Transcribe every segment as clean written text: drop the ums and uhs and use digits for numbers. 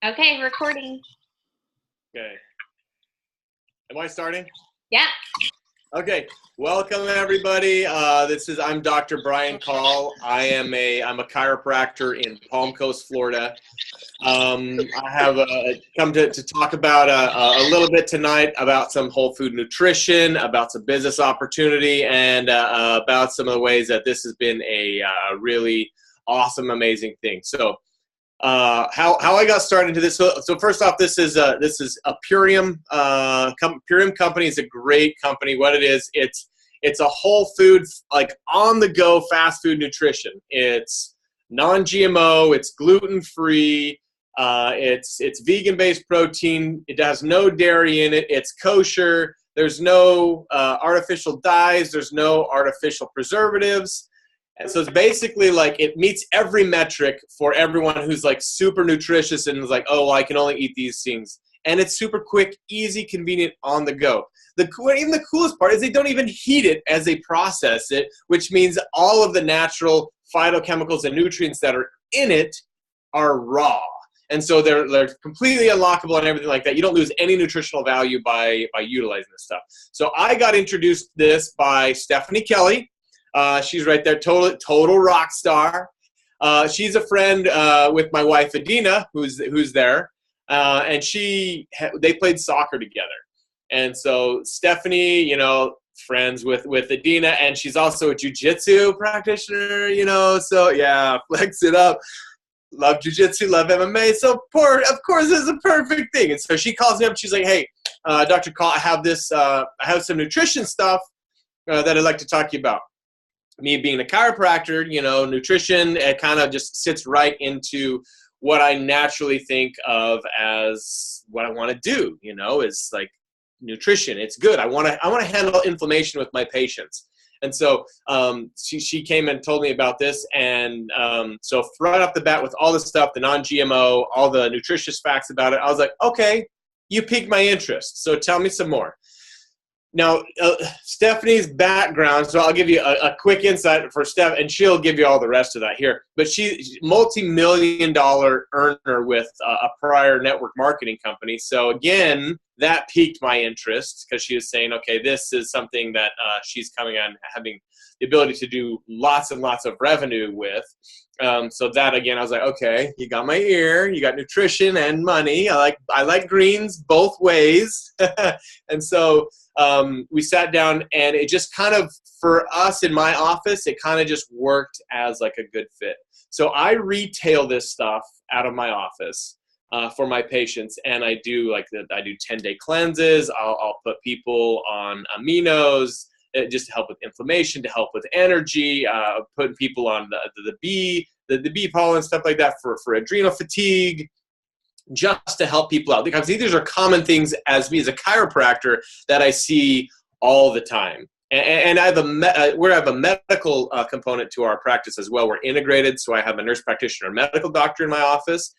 Okay, recording. Okay. Am I starting? Yeah. Okay. Welcome everybody. I'm Dr. Bryan Call. I'm a chiropractor in Palm Coast, Florida. I have come to talk about a little bit tonight about some whole food nutrition, about some business opportunity, and about some of the ways that this has been a really awesome, amazing thing. So. How I got started into this. So first off, this is a Purium. Purium company is a great company. What it is, it's a whole food, like on the go fast food nutrition. It's non-GMO. It's gluten free. It's vegan based protein. It has no dairy in it. It's kosher. There's no artificial dyes. There's no artificial preservatives. And so it's basically like it meets every metric for everyone who's like super nutritious and is like, oh, well, I can only eat these things. And it's super quick, easy, convenient, on the go. Even the coolest part is they don't even heat it as they process it, which means all of the natural phytochemicals and nutrients that are in it are raw. And so they're completely unlockable and everything like that. You don't lose any nutritional value by utilizing this stuff. So I got introduced to this by Stephanie Kelly. She's right there, total rock star. She's a friend with my wife Adina, who's there, and they played soccer together. And so Stephanie, friends with Adina, and she's also a jiu-jitsu practitioner, So yeah, flex it up. Love jiu-jitsu, love MMA. So of course, this is a perfect thing. And so she calls me up. She's like, "Hey, Dr. Call, I have some nutrition stuff that I'd like to talk to you about." Me being a chiropractor, nutrition, it kind of just sits right into what I naturally think of as what I want to do, is like nutrition. It's good. I want to handle inflammation with my patients. And so she came and told me about this. And so right off the bat with all this stuff, the non-GMO, all the nutritious facts about it, I was like, okay, you piqued my interest. So tell me some more. Now, Stephanie's background, so I'll give you a quick insight for Steph, and she'll give you all the rest of that here. But she's multi-million-dollar earner with a prior network marketing company. So again, that piqued my interest because she was saying, okay, this is something that she's coming on having the ability to do lots and lots of revenue with. So that, again, I was like, okay, you got my ear. You got nutrition and money. I like greens both ways. And so we sat down, and it just kind of, for us in my office, it kind of just worked as like a good fit. So I retail this stuff out of my office for my patients, and I do 10-day cleanses. I'll put people on aminos just to help with inflammation, to help with energy, putting people on the bee pollen, stuff like that for adrenal fatigue, just to help people out. Because these are common things as me as a chiropractor that I see all the time. And I have a medical component to our practice as well. We're integrated, so I have a nurse practitioner, a medical doctor in my office.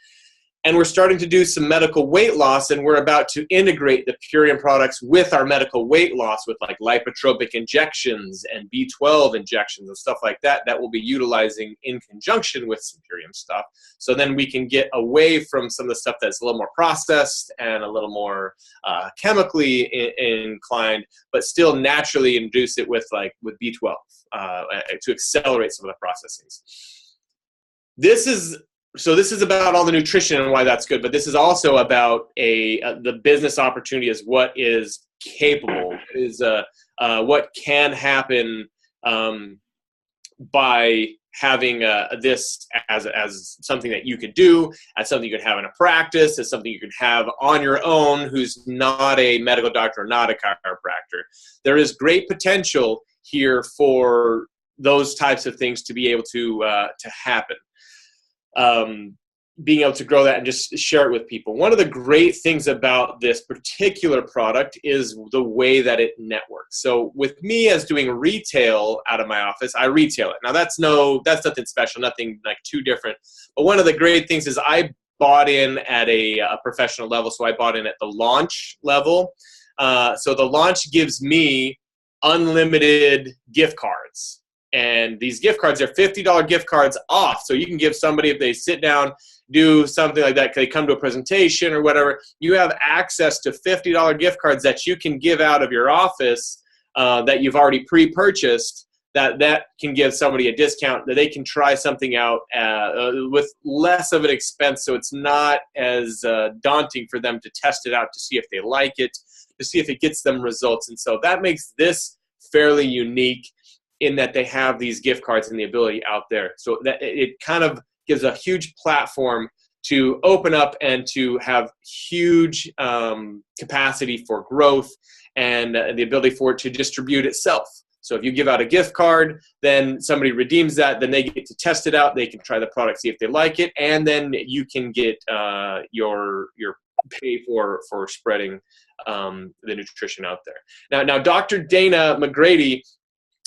And we're starting to do some medical weight loss, and we're about to integrate the Purium products with our medical weight loss with like lipotropic injections and B12 injections and stuff like that we'll be utilizing in conjunction with some Purium stuff. So then we can get away from some of the stuff that's a little more processed and a little more chemically inclined, but still naturally induce it with B12 to accelerate some of the processings. This is about all the nutrition and why that's good, but this is also about the business opportunity is what is capable, what can happen by having this as something that you could do, as something you could have in a practice, as something you could have on your own who's not a medical doctor or not a chiropractor. There is great potential here for those types of things to be able to happen. Being able to grow that and just share it with people. One of the great things about this particular product is the way that it networks. So with me as doing retail out of my office, I retail it. Now that's nothing special, nothing like too different. But one of the great things is I bought in at a professional level. So I bought in at the launch level. So the launch gives me unlimited gift cards. And these gift cards are $50 gift cards off. So you can give somebody, if they sit down, do something like that, they come to a presentation or whatever, you have access to $50 gift cards that you can give out of your office that you've already pre-purchased, that can give somebody a discount, that they can try something out with less of an expense, so it's not as daunting for them to test it out to see if they like it, to see if it gets them results. And so that makes this fairly unique in that they have these gift cards and the ability out there. So that it kind of gives a huge platform to open up and to have huge capacity for growth and the ability for it to distribute itself. So if you give out a gift card, then somebody redeems that, then they get to test it out, they can try the product, see if they like it, and then you can get your pay for spreading the nutrition out there. Now Dr. Dana McGrady,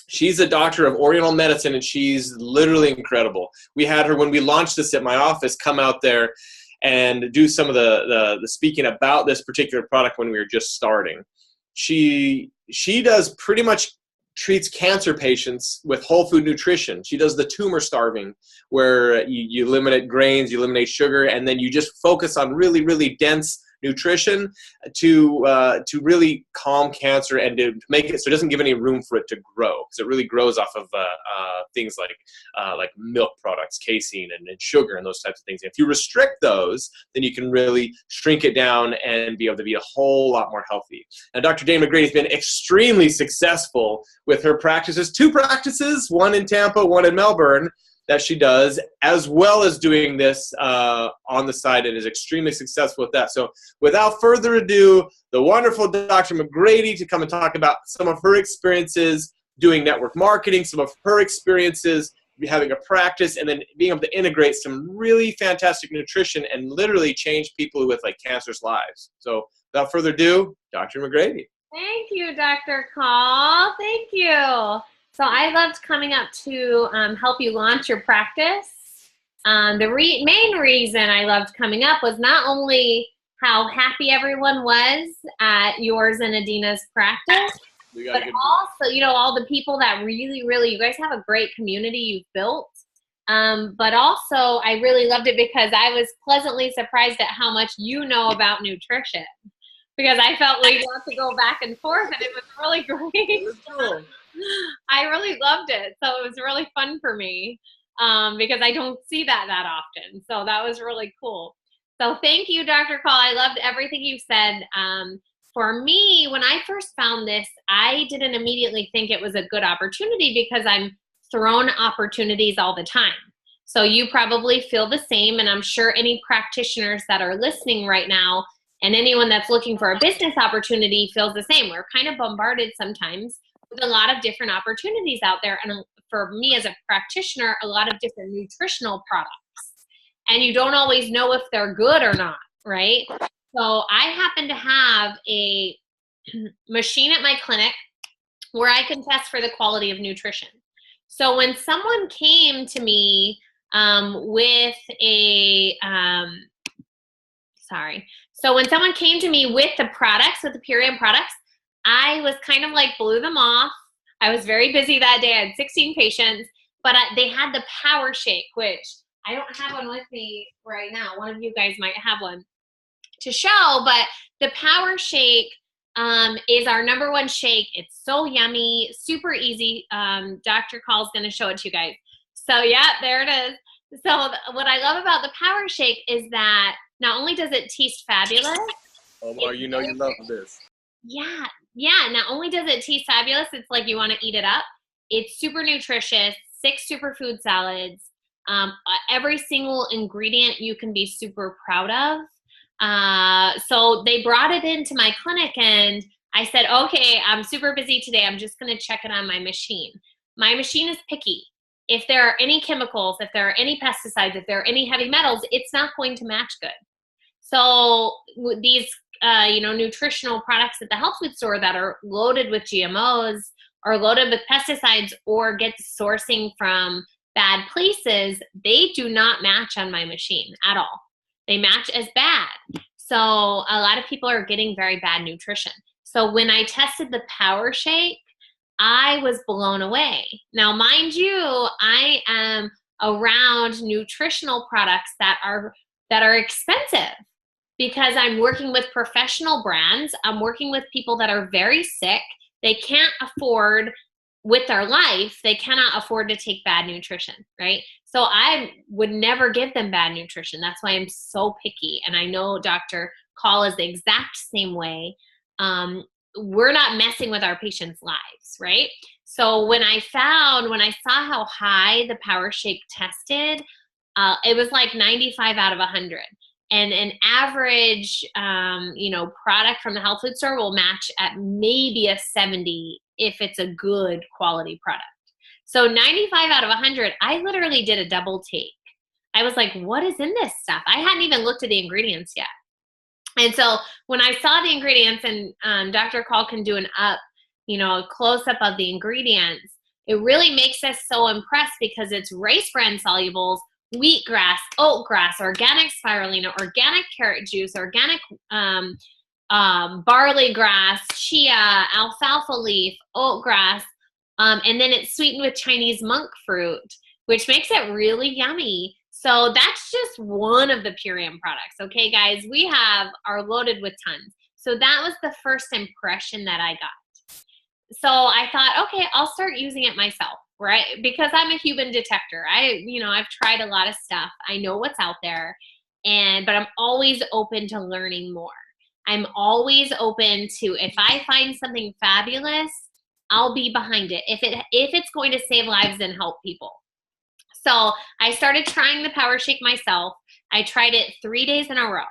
she's a doctor of Oriental medicine, and she's literally incredible. We had her, when we launched this at my office, come out there and do some of the speaking about this particular product when we were just starting. She does pretty much treats cancer patients with whole food nutrition. She does the tumor starving, where you eliminate grains, you eliminate sugar, and then you just focus on really, really dense nutrition to really calm cancer and to make it so it doesn't give any room for it to grow, because it really grows off of things like milk products, casein, and sugar, and those types of things. And if you restrict those, then you can really shrink it down and be able to be a whole lot more healthy. Now, Dr. Dana McGrady has been extremely successful with her practices, 2 practices, one in Tampa, one in Melbourne, that she does, as well as doing this on the side, and is extremely successful with that. So without further ado, the wonderful Dr. McGrady to come and talk about some of her experiences doing network marketing, some of her experiences having a practice, and then being able to integrate some really fantastic nutrition and literally change people with cancer's lives. So without further ado, Dr. McGrady. Thank you, Dr. Call. Thank you. So I loved coming up to help you launch your practice. The main reason I loved coming up was not only how happy everyone was at yours and Adina's practice, but also, all the people that really, you guys have a great community you've built. But also, I really loved it because I was pleasantly surprised at how much you know about nutrition. Because I felt we got to go back and forth, and it was really great. I really loved it. So it was really fun for me because I don't see that often. So that was really cool. So thank you, Dr. Call. I loved everything you said. For me, when I first found this, I didn't immediately think it was a good opportunity because I'm thrown opportunities all the time. So you probably feel the same, and I'm sure any practitioners that are listening right now and anyone that's looking for a business opportunity feels the same. We're kind of bombarded sometimes with a lot of different opportunities out there. And for me as a practitioner, a lot of different nutritional products. And you don't always know if they're good or not, right? So I happen to have a machine at my clinic where I can test for the quality of nutrition. So when someone came to me with the products, with the Purium products, I was kind of blew them off. I was very busy that day. I had 16 patients, but they had the Power Shake, which I don't have one with me right now. One of you guys might have one to show, but the Power Shake is our #1 shake. It's so yummy, super easy. Dr. Call's going to show it to you guys. So yeah, there it is. So what I love about the Power Shake is that not only does it taste fabulous. Omar, you love this. Yeah. Not only does it taste fabulous, it's like you want to eat it up. It's super nutritious, 6 superfood salads, every single ingredient you can be super proud of. So they brought it into my clinic, and I said, okay, I'm super busy today. I'm just going to check it on my machine. My machine is picky. If there are any chemicals, if there are any pesticides, if there are any heavy metals, it's not going to match good. So these nutritional products at the health food store that are loaded with GMOs or loaded with pesticides or get sourcing from bad places, they do not match on my machine at all. They match as bad. So a lot of people are getting very bad nutrition. So when I tested the Power Shake, I was blown away. Now, mind you, I am around nutritional products that are expensive because I'm working with professional brands. I'm working with people that are very sick. They can't afford, with their life, they cannot afford to take bad nutrition, right? So I would never give them bad nutrition. That's why I'm so picky. And I know Dr. Call is the exact same way. We're not messing with our patients' lives, right? So when I saw how high the Power Shake tested, it was like 95 out of 100. And an average, product from the health food store will match at maybe a 70 if it's a good quality product. So 95 out of 100, I literally did a double take. I was like, what is in this stuff? I hadn't even looked at the ingredients yet. And so when I saw the ingredients, and Dr. Call can do a close-up of the ingredients, it really makes us so impressed because it's rice bran solubles, wheatgrass, oatgrass, organic spirulina, organic carrot juice, organic barley grass, chia, alfalfa leaf, oatgrass, and then it's sweetened with Chinese monk fruit, which makes it really yummy. So that's just one of the Purium products. Okay, guys, we are loaded with tons. So that was the first impression that I got. So I thought, okay, I'll start using it myself, right? Because I'm a human detector. I've tried a lot of stuff. I know what's out there, but I'm always open to learning more. I'm always open to, if I find something fabulous, I'll be behind it. If it's going to save lives and help people. So I started trying the Power Shake myself. I tried it 3 days in a row.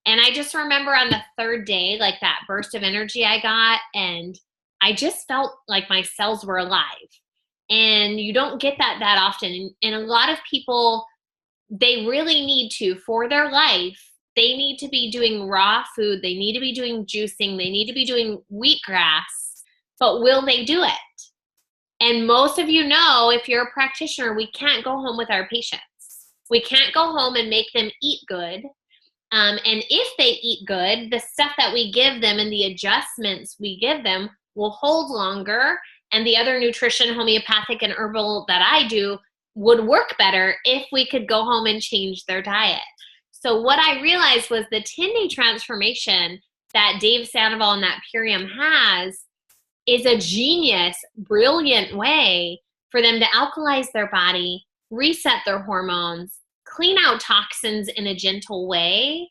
And I just remember on the third day, like that burst of energy I got, and I just felt like my cells were alive. And you don't get that often. And a lot of people, they really need to, for their life, they need to be doing raw food. They need to be doing juicing. They need to be doing wheatgrass. But will they do it? And most of you know, if you're a practitioner, we can't go home with our patients. We can't go home and make them eat good. And if they eat good, the stuff that we give them and the adjustments we give them will hold longer. And the other nutrition, homeopathic and herbal that I do would work better if we could go home and change their diet. So what I realized was the 10-day transformation that Dave Sandoval and that Purium has is a genius, brilliant way for them to alkalize their body, reset their hormones, clean out toxins in a gentle way,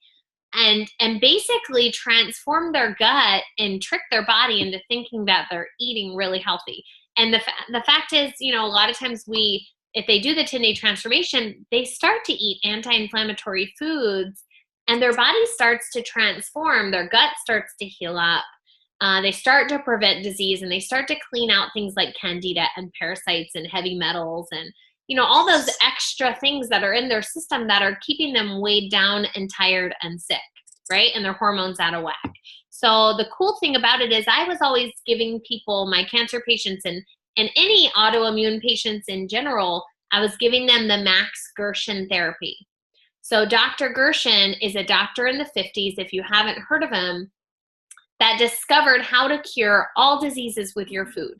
and basically transform their gut and trick their body into thinking that they're eating really healthy. And the fact is, a lot of times if they do the 10-day transformation, they start to eat anti-inflammatory foods and their body starts to transform, their gut starts to heal up. They start to prevent disease, and they start to clean out things like candida and parasites and heavy metals and, all those extra things that are in their system that are keeping them weighed down and tired and sick, right? And their hormones out of whack. So the cool thing about it is I was always giving people, my cancer patients and any autoimmune patients in general, I was giving them the Max Gerson therapy. So Dr. Gerson is a doctor in the 50s, if you haven't heard of him, that discovered how to cure all diseases with your food.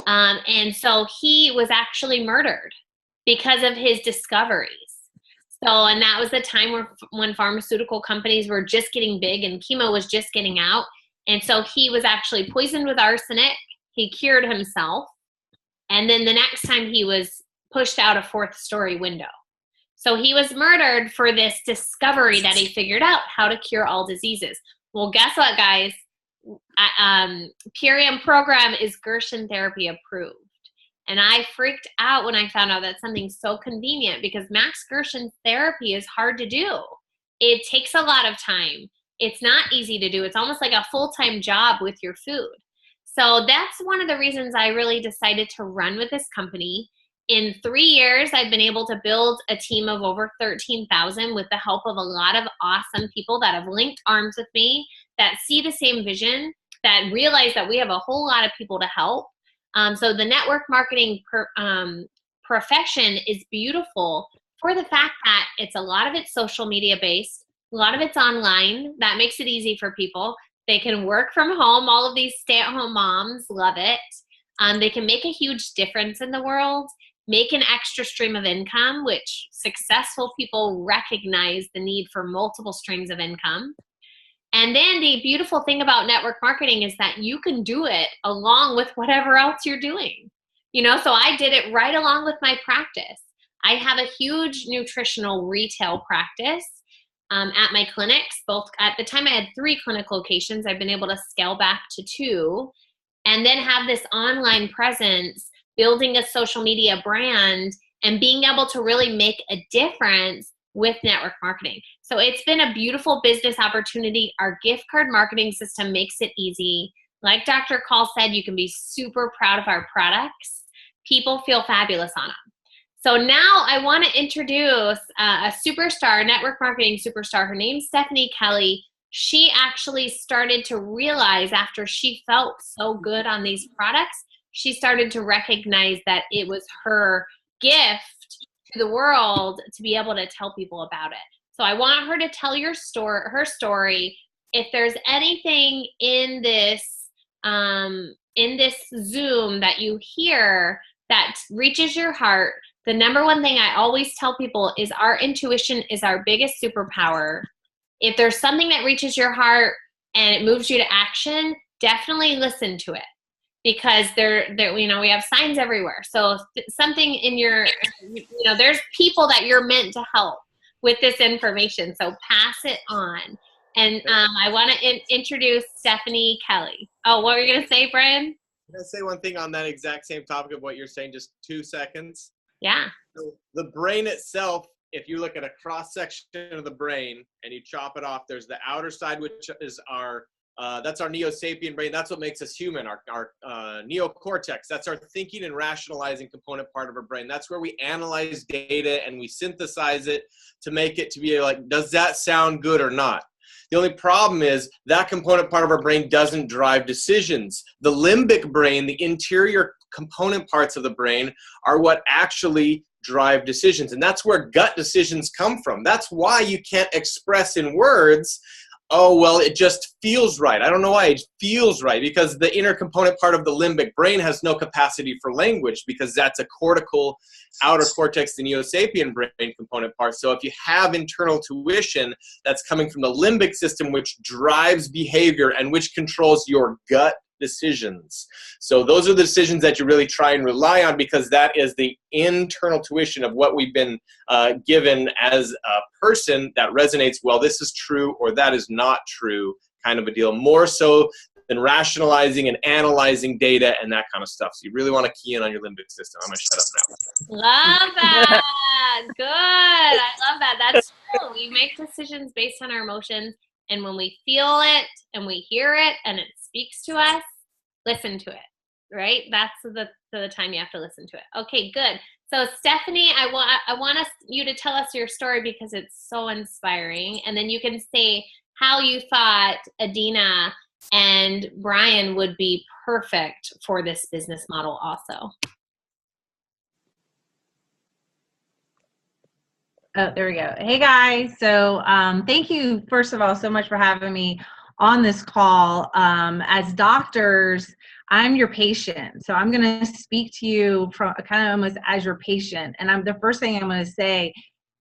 And so he was actually murdered because of his discoveries. So, and that was the time when pharmaceutical companies were just getting big and chemo was just getting out. And so he was actually poisoned with arsenic. He cured himself. And then the next time he was pushed out a 4th-story window. So he was murdered for this discovery that he figured out how to cure all diseases. Well, guess what, guys? Purium program is Gerson therapy approved. And I freaked out when I found out that something so convenient, because Max Gerson's therapy is hard to do. It takes a lot of time. It's not easy to do. It's almost like a full-time job with your food. So that's one of the reasons I really decided to run with this company. In 3 years, I've been able to build a team of over 13,000 with the help of a lot of awesome people that have linked arms with me, that see the same vision, that realize that we have a whole lot of people to help. So the network marketing profession is beautiful for the fact that a lot of it's social media based, a lot of it's online. That makes it easy for people. They can work from home. All of these stay-at-home moms love it. They can make a huge difference in the world, make an extra stream of income, which successful people recognize the need for multiple streams of income. And then the beautiful thing about network marketing is that you can do it along with whatever else you're doing. So I did it right along with my practice. I have a huge nutritional retail practice at my clinics. Both at the time I had 3 clinic locations. I've been able to scale back to 2, and then have this online presence, building a social media brand, and being able to really make a difference with network marketing. So it's been a beautiful business opportunity. Our gift card marketing system makes it easy. Like Dr. Call said, you can be super proud of our products. People feel fabulous on them. So now I want to introduce a superstar, network marketing superstar. Her name's Stephanie Kelly. She actually started to realize after she felt so good on these products, she started to recognize that it was her gift to the world to be able to tell people about it. So I want her to tell her story. If there's anything in this Zoom that you hear that reaches your heart, the number one thing I always tell people is our intuition is our biggest superpower. If there's something that reaches your heart and it moves you to action, definitely listen to it, because we have signs everywhere. So something in your, there's people that you're meant to help with this information. So pass it on. And I want to introduce Stephanie Kelly. Oh, what were you going to say, Bryan? I'm going to say one thing on that exact same topic of what you're saying, just 2 seconds. Yeah. So the brain itself, if you look at a cross section of the brain and you chop it off, there's the outer side, which is that's our neo-sapien brain. That's what makes us human. Our neocortex, that's our thinking and rationalizing component part of our brain. That's where we analyze data and we synthesize it to make it to be like, does that sound good or not? The only problem is that component part of our brain doesn't drive decisions. The limbic brain, the interior component parts of the brain, are what actually drive decisions. And that's where gut decisions come from. That's why you can't express in words, oh, well, it just feels right. I don't know why it feels right, because the inner component part of the limbic brain has no capacity for language, because that's a cortical outer cortex, the neo-sapien brain component part. So if you have internal tuition that's coming from the limbic system, which drives behavior and which controls your gut decisions. So those are the decisions that you really try and rely on, because that is the internal tuition of what we've been given as a person that resonates, well, this is true or that is not true, kind of a deal, more so than rationalizing and analyzing data and that kind of stuff. So you really want to key in on your limbic system. I'm going to shut up now. Love that. Good. I love that. That's true. We make decisions based on our emotions, and when we feel it and we hear it and it speaks to us, listen to it, right? That's the time you have to listen to it. Okay, good. So Stephanie, I want you to tell us your story, because it's so inspiring. And then you can say how you thought Adina and Bryan would be perfect for this business model also. Oh, there we go. Hey guys. So thank you, first of all, so much for having me on this call. As doctors, I'm your patient. So I'm going to speak to you from kind of almost as your patient. And the first thing I'm going to say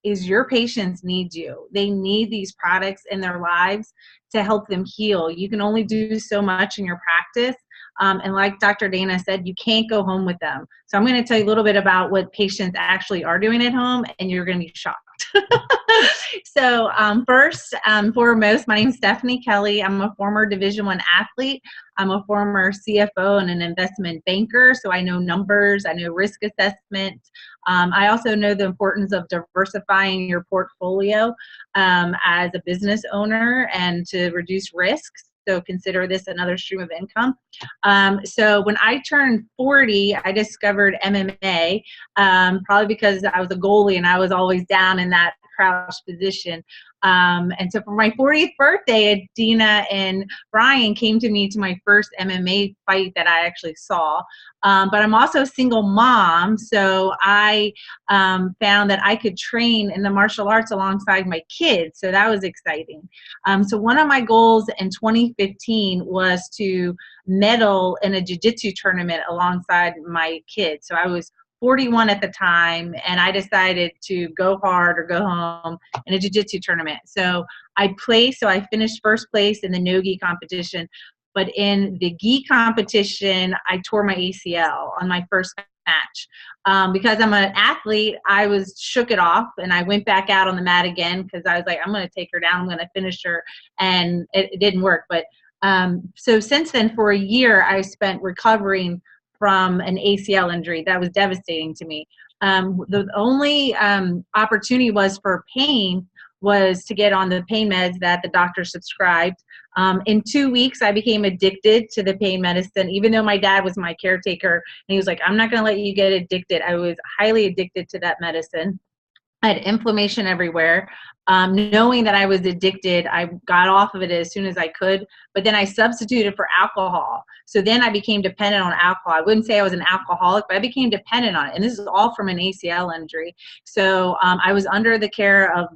is your patients need you. They need these products in their lives to help them heal. You can only do so much in your practice. And like Dr. Dana said, you can't go home with them. So I'm going to tell you a little bit about what patients actually are doing at home, and you're going to be shocked. So first and foremost, my name is Stephanie Kelly. I'm a former Division I athlete. I'm a former CFO and an investment banker, so I know numbers, I know risk assessment. I also know the importance of diversifying your portfolio as a business owner and to reduce risks. So consider this another stream of income. So when I turned 40, I discovered MMA, probably because I was a goalie and I was always down in that crouched position. And so for my 40th birthday, Dina and Bryan came to me to my first MMA fight that I actually saw. But I'm also a single mom, so I found that I could train in the martial arts alongside my kids. So that was exciting. So one of my goals in 2015 was to medal in a jiu-jitsu tournament alongside my kids. So I was 41 at the time, and I decided to go hard or go home in a jiu-jitsu tournament. So I finished first place in the no-gi competition, but in the gi competition, I tore my ACL on my first match. Because I'm an athlete, I shook it off, and I went back out on the mat again because I was like, I'm going to take her down, I'm going to finish her, and it didn't work. But so since then, for a year, I spent recovering from an ACL injury that was devastating to me. The only opportunity for pain was to get on the pain meds that the doctor subscribed. In 2 weeks, I became addicted to the pain medicine, even though my dad was my caretaker. And he was like, I'm not going to let you get addicted. I was highly addicted to that medicine. I had inflammation everywhere. Knowing that I was addicted, I got off of it as soon as I could, but then I substituted for alcohol. So then I became dependent on alcohol. I wouldn't say I was an alcoholic, but I became dependent on it. And this is all from an ACL injury. So I was under the care of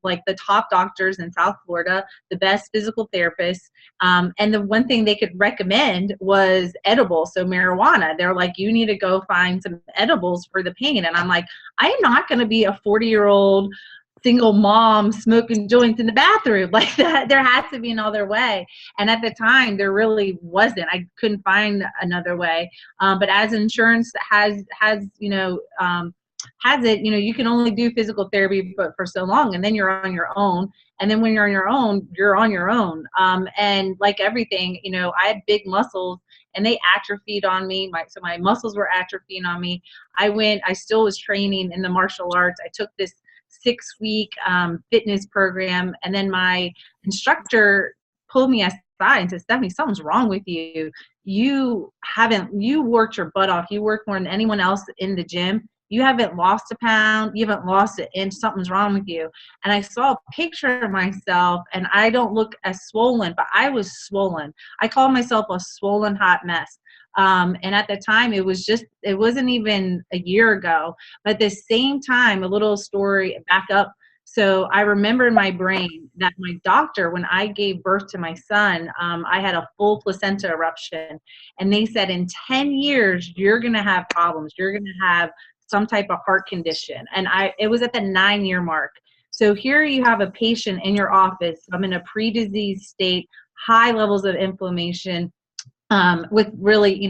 like the top doctors in South Florida, the best physical therapists. And the one thing they could recommend was edibles, so marijuana. They're like, you need to go find some edibles for the pain. And I'm like, I am not going to be a 40-year-old single mom smoking joints in the bathroom like that. There has to be another way. And at the time, there really wasn't. I couldn't find another way. But as insurance has it, you can only do physical therapy but for so long, and then you're on your own. And then when you're on your own, you're on your own. And like everything, I had big muscles and they atrophied on me. So my muscles were atrophying on me. I still was training in the martial arts. I took this 6-week fitness program, and then my instructor pulled me aside and said, Stephanie, something's wrong with you. You worked your butt off. You worked more than anyone else in the gym. You haven't lost a pound. You haven't lost an inch. Something's wrong with you. And I saw a picture of myself, and I don't look as swollen, but I was swollen. I called myself a swollen hot mess. And at the time, it wasn't even a year ago, but at the same time, a little story back up. So I remember in my brain that my doctor, when I gave birth to my son, I had a full placenta eruption, and they said in 10 years, you're going to have problems. You're going to have some type of heart condition. And it was at the 9-year mark. So here you have a patient in your office. I'm in a pre-disease state, high levels of inflammation, with really,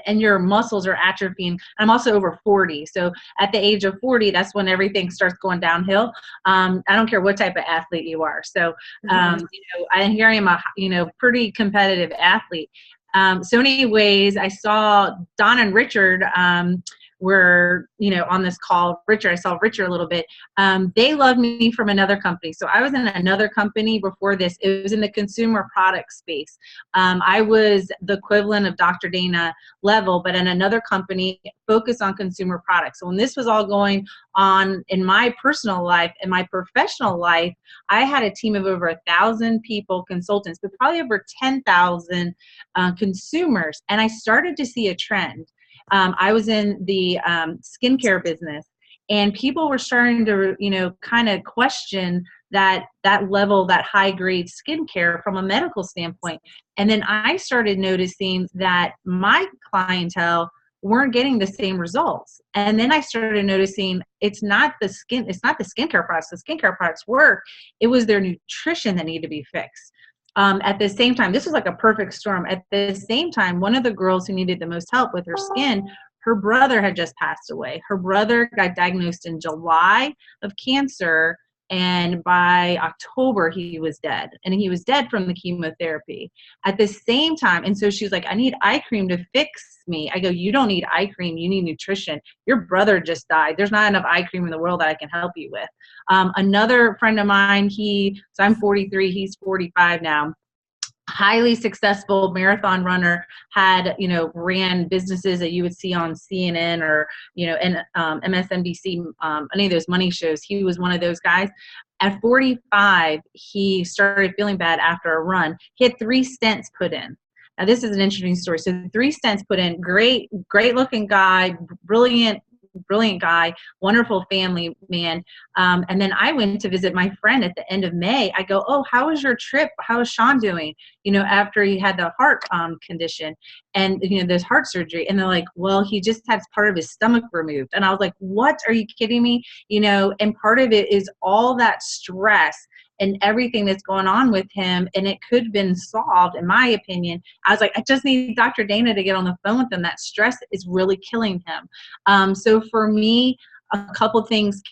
and your muscles are atrophying. I'm also over 40. So at the age of 40, that's when everything starts going downhill. I don't care what type of athlete you are. So, here I am, a pretty competitive athlete. So anyways, I saw Don and Richard, were, on this call. I saw Richard a little bit. They loved me from another company. So I was in another company before this. It was in the consumer product space. I was the equivalent of Dr. Dana level, but in another company focused on consumer products. So when this was all going on in my personal life and my professional life, I had a team of over 1,000 people, consultants, but probably over 10,000 consumers. And I started to see a trend. I was in the skincare business, and people were starting to, kind of question that level, that high grade skincare from a medical standpoint. And then I started noticing that my clientele weren't getting the same results. And then I started noticing it's not the skincare products. The skincare products work. It was their nutrition that needed to be fixed. At the same time, this was like a perfect storm. At the same time, one of the girls who needed the most help with her skin, her brother had just passed away. Her brother got diagnosed in July of cancer, and by October, he was dead. And he was dead from the chemotherapy. At the same time, and so she was like, I need eye cream to fix me. I go, you don't need eye cream. You need nutrition. Your brother just died. There's not enough eye cream in the world that I can help you with. Another friend of mine, so I'm 43, he's 45 now. highly successful marathon runner, had, ran businesses that you would see on CNN or, and MSNBC, any of those money shows. He was one of those guys. At 45, he started feeling bad after a run. He had 3 stents put in. Now, this is an interesting story. So 3 stents put in, great looking guy, brilliant guy, wonderful family man. And then I went to visit my friend at the end of May. I go, oh, how was your trip? How is Sean doing? After he had the heart condition and, this heart surgery. And they're like, well, he just had part of his stomach removed. And I was like, what? Are you kidding me? And part of it is all that stress and everything that's going on with him, and it could have been solved, in my opinion. I was like, I just need Dr. Dana to get on the phone with him. That stress is really killing him. So for me, a couple things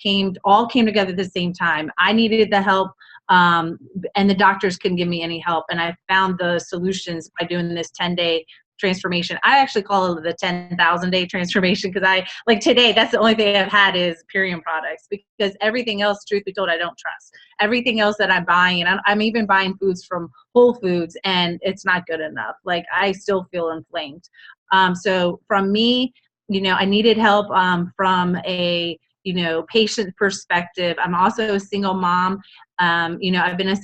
all came together at the same time. I needed the help, and the doctors couldn't give me any help. And I found the solutions by doing this 10-day transformation. I actually call it the 10,000 day transformation, because today, that's the only thing I've had is Purium products, because everything else, truth be told, I don't trust. Everything else that I'm buying, and I'm even buying foods from Whole Foods, and it's not good enough. I still feel inflamed. So from me, I needed help from a patient perspective. I'm also a single mom. I've been a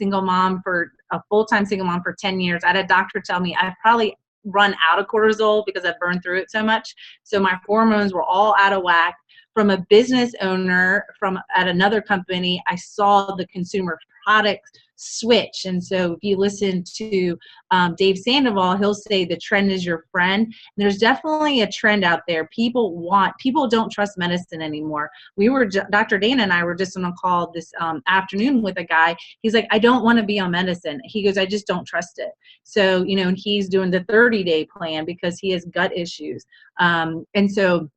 full-time single mom for 10 years. I had a doctor tell me I've probably run out of cortisol because I've burned through it so much. So my hormones were all out of whack. From a business owner at another company, I saw the consumer products switch. And so if you listen to Dave Sandoval, he'll say the trend is your friend. And there's definitely a trend out there. People don't trust medicine anymore. Dr. Dana and I were just on a call this afternoon with a guy. He's like, I don't want to be on medicine. He goes, I just don't trust it. So, and he's doing the 30-day plan because he has gut issues. And so,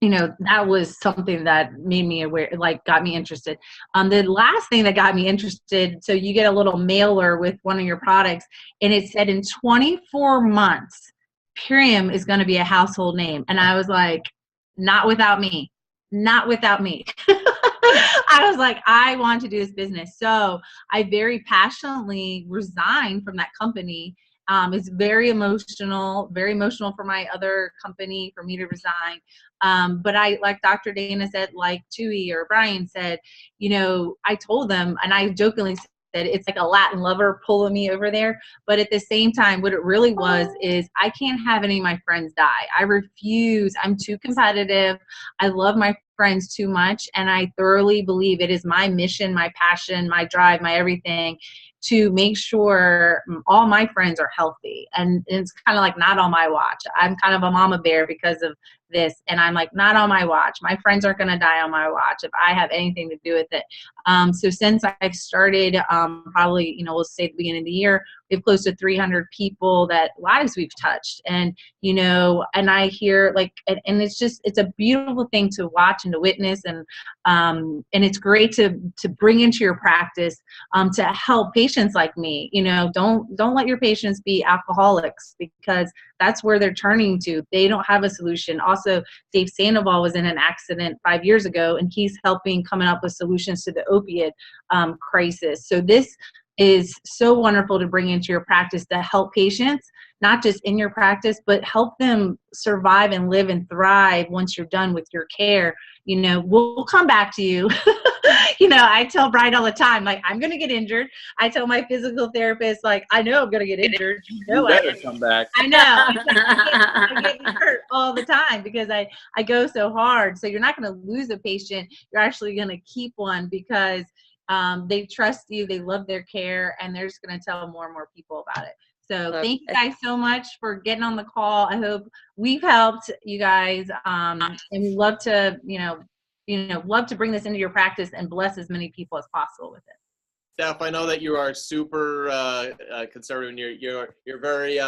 that was something that made me aware, got me interested. The last thing that got me interested, so you get a little mailer with one of your products, and it said in 24 months, Purium is going to be a household name. And I was like, not without me. Not without me. I was like, I want to do this business. So I very passionately resigned from that company. It's very emotional for my other company for me to resign. But like Dr. Dana said, like Tui or Bryan said, I told them, and I jokingly said, it's like a Latin lover pulling me over there. But at the same time, what it really was is I can't have any of my friends die. I refuse. I'm too competitive. I love my friends too much. And I thoroughly believe it is my mission, my passion, my drive, my everything to make sure all my friends are healthy. And it's kind of like not on my watch. I'm kind of a mama bear because of this. And I'm like, not on my watch. My friends aren't going to die on my watch if I have anything to do with it. So since I've started, probably, we'll say at the beginning of the year, we have close to 300 people that lives we've touched. And, and I hear and it's a beautiful thing to watch and to witness. And it's great to bring into your practice, to help patients like me. Don't let your patients be alcoholics, because that's where they're turning to. They don't have a solution. Also, Dave Sandoval was in an accident 5 years ago, and he's helping coming up with solutions to the opiate crisis. So this is so wonderful to bring into your practice to help patients, not just in your practice, but help them survive and live and thrive once you're done with your care. We'll come back to you. I tell Bryan all the time, I'm going to get injured. I tell my physical therapist, I know I'm going to get injured. You better come back. I know. I get hurt all the time because I go so hard. So you're not going to lose a patient. You're actually going to keep one because they trust you, they love their care, and they're just going to tell more and more people about it. So thank you guys so much for getting on the call. I hope we've helped you guys, and we love to, love to bring this into your practice and bless as many people as possible with it. Steph, I know that you are super conservative, and you're very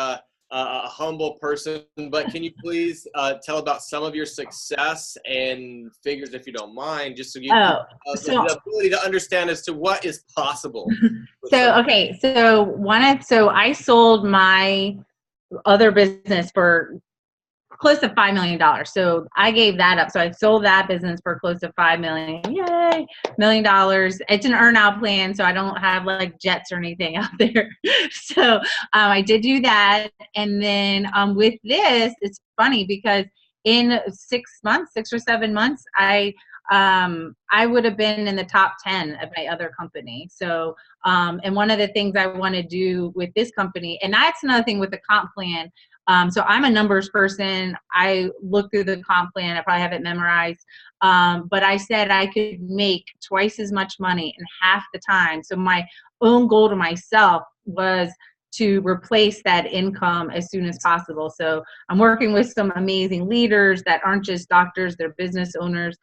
a humble person, but can you please tell about some of your success and figures, if you don't mind, just so you the ability to understand as to what is possible. So I sold my other business for close to $5 million. So I gave that up. So I sold that business for close to $5 million. Yay, $1 million. It's an earn-out plan, so I don't have like jets or anything out there. So I did do that. And then with this, it's funny because in 6 months, 6 or 7 months, I would have been in the top 10 of my other company. So, and one of the things I want to do with this company, and that's another thing with the comp plan. So I'm a numbers person. I look through the comp plan. I probably have it memorized. But I said I could make twice as much money in half the time. So my own goal to myself was to replace that income as soon as possible. So I'm working with some amazing leaders that aren't just doctors, they're business owners.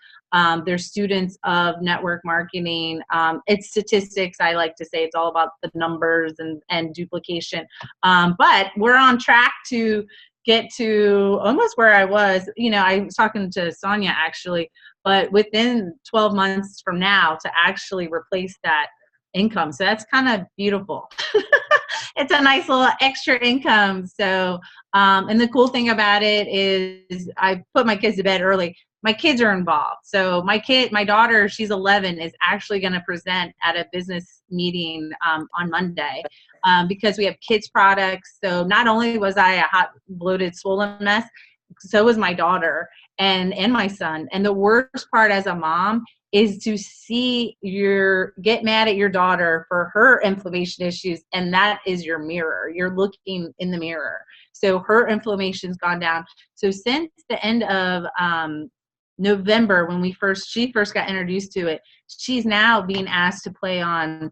They're students of network marketing. It's statistics. I like to say it's all about the numbers and duplication. But we're on track to get to almost where I was. You know, I was talking to Sonia actually, but within 12 months from now to actually replace that income. So that's kind of beautiful. It's a nice little extra income. So, and the cool thing about it is I put my kids to bed early. My kids are involved. So my daughter, she's 11, is actually going to present at a business meeting on Monday because we have kids products. So not only was I a hot, bloated, swollen mess, so was my daughter and my son. And the worst part as a mom is to see get mad at your daughter for her inflammation issues, and that is your mirror. You're looking in the mirror. So her inflammation's gone down. So since the end of November, when she first got introduced to it, she's now being asked to play on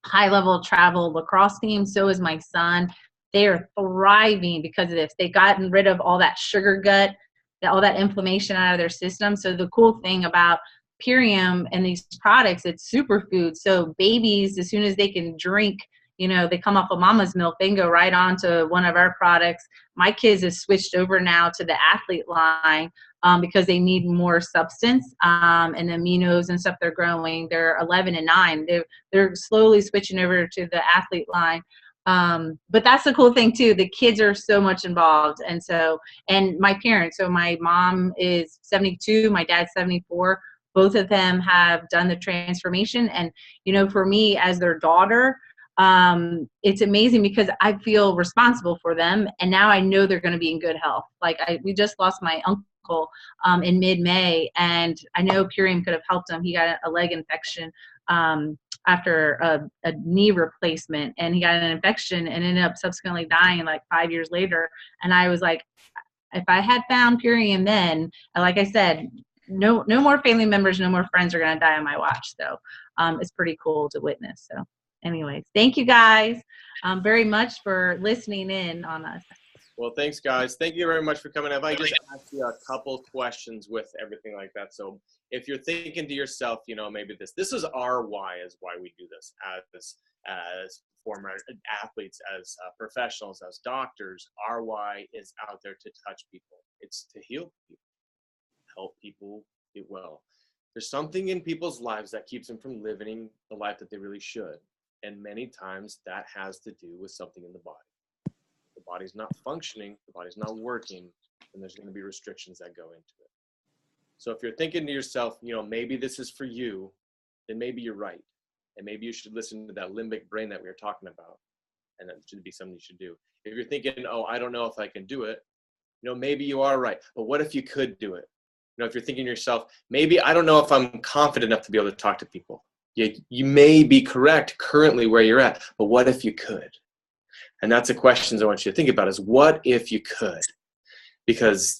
high-level travel lacrosse teams. So is my son. They are thriving because of this. They've gotten rid of all that sugar gut, all that inflammation out of their system. So the cool thing about Purium and these products, it's superfood. So babies, as soon as they can drink, you know, they come off of mama's milk, they can go right on to one of our products. My kids have switched over now to the athlete line because they need more substance and aminos and stuff they're growing. They're 11 and 9. They're slowly switching over to the athlete line. But that's the cool thing too. The kids are so much involved. And my parents, so my mom is 72, my dad's 74. Both of them have done the transformation. And, you know, for me as their daughter, it's amazing because I feel responsible for them. And now I know they're going to be in good health. Like we just lost my uncle in mid-May, and I know Purium could have helped him. He got a leg infection after a knee replacement, and he got an infection and ended up subsequently dying like 5 years later. And I was like, if I had found Purium then, like I said, no more family members, no more friends are going to die on my watch. So it's pretty cool to witness. So anyways, thank you guys very much for listening in on us. Well, thanks, guys. Thank you very much for coming up. I just asked you a couple questions with everything like that. So if you're thinking to yourself, you know, maybe this is our why, is why we do this as former athletes, as professionals, as doctors. Our why is out there to touch people. It's to heal people, help people get well. There's something in people's lives that keeps them from living the life that they really should. And many times that has to do with something in the body. The body's not functioning, the body's not working, and there's going to be restrictions that go into it. So if you're thinking to yourself, you know, maybe this is for you, then maybe you're right. And maybe you should listen to that limbic brain that we were talking about. And that should be something you should do. If you're thinking, oh, I don't know if I can do it, you know, maybe you are right. But what if you could do it? You know, if you're thinking to yourself, maybe I don't know if I'm confident enough to be able to talk to people. You may be correct currently where you're at, but what if you could? And that's the questions I want you to think about, is what if you could? Because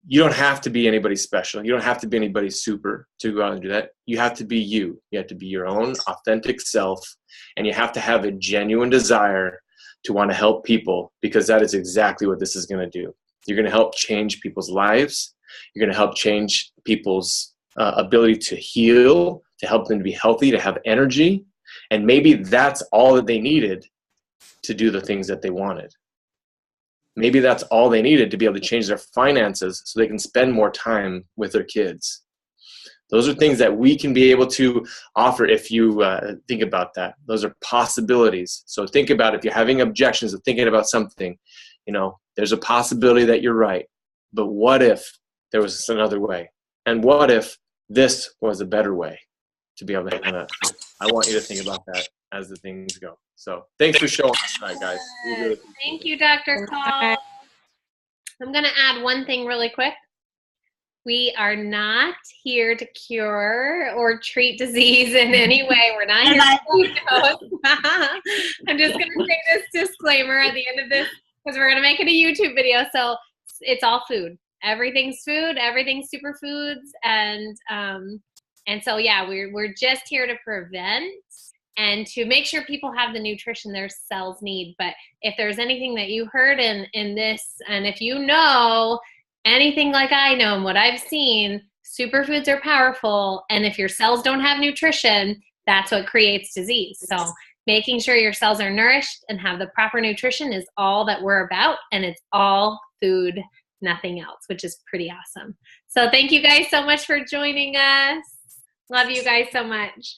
you don't have to be anybody special. You don't have to be anybody super to go out and do that. You have to be you. You have to be your own authentic self, and you have to have a genuine desire to want to help people, because that is exactly what this is going to do. You're going to help change people's lives. You're going to help change people's ability to heal, to help them to be healthy, to have energy. And maybe that's all that they needed to do the things that they wanted. Maybe that's all they needed to be able to change their finances so they can spend more time with their kids. Those are things that we can be able to offer if you think about that. Those are possibilities. So think about, if you're having objections of thinking about something, you know, there's a possibility that you're right. but what if there was another way? And what if this was a better way to be able to handle that? I want you to think about that as the things go. So thanks for showing us tonight, guys. Thank you, Dr. Call. I'm going to add one thing really quick. We are not here to cure or treat disease in any way. We're not here to I'm just going to say this disclaimer at the end of this because we're going to make it a YouTube video. So it's all food. Everything's food. Everything's superfoods. And so, yeah, we're just here to prevent and to make sure people have the nutrition their cells need. But if there's anything that you heard in this, and if you know anything like I know and what I've seen, superfoods are powerful. And if your cells don't have nutrition, that's what creates disease. So making sure your cells are nourished and have the proper nutrition is all that we're about. And it's all food, nothing else, which is pretty awesome. So thank you guys so much for joining us. Love you guys so much.